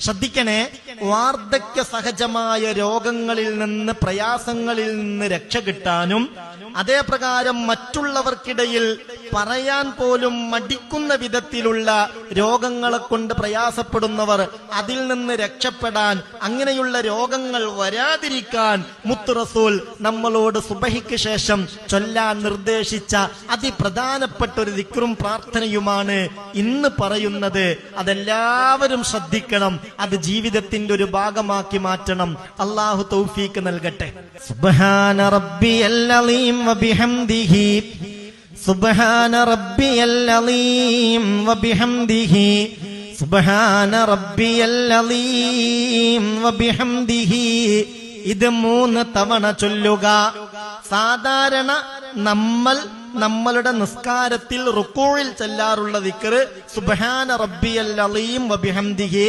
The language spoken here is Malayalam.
ശ്രദ്ധിക്കണേ, വാർദ്ധക്യ സഹജമായ രോഗങ്ങളിൽ നിന്ന്, പ്രയാസങ്ങളിൽ നിന്ന് രക്ഷ കിട്ടാനും, അതേപ്രകാരം മറ്റുള്ളവർക്കിടയിൽ പറയാൻ പോലും മടിക്കുന്ന വിധത്തിലുള്ള രോഗങ്ങളെ കൊണ്ട് പ്രയാസപ്പെടുന്നവർ അതിൽ നിന്ന് രക്ഷപ്പെടാൻ, അങ്ങനെയുള്ള രോഗങ്ങൾ വരാതിരിക്കാൻ മുത്ത് റസൂൽ നമ്മളോട് സുബഹിക്ക് ശേഷം ചൊല്ലാൻ നിർദ്ദേശിച്ച അതിപ്രധാനപ്പെട്ട ഒരു ദിക്റും പ്രാർത്ഥനയുമാണ് ഇന്ന് പറയുന്നത്. അതെല്ലാവരും ശ്രദ്ധിക്കണം, അത് ജീവിതത്തിന്റെ ഒരു ഭാഗമാക്കി മാറ്റണം. അല്ലാഹു തൗഫീക്ക് നൽകട്ടെ. സുബ്ഹാന റബ്ബിയൽ അലീം വബിഹംദിഹി, സുബ്ഹാന റബ്ബിയൽ അലീം വബിഹംദിഹി, സുബ്ഹാന റബ്ബിയൽ അലീം വബിഹംദിഹി. ഇത് 3 തവണ ചൊല്ലുക. സാധാരണ നമ്മളുടെ നിസ്കാരത്തിൽ റുക്കൂഇൽ ചൊല്ലാറുള്ള ദിക്ർ സുബ്ഹാന റബ്ബിയൽ അലീം വബിഹംദിഹി.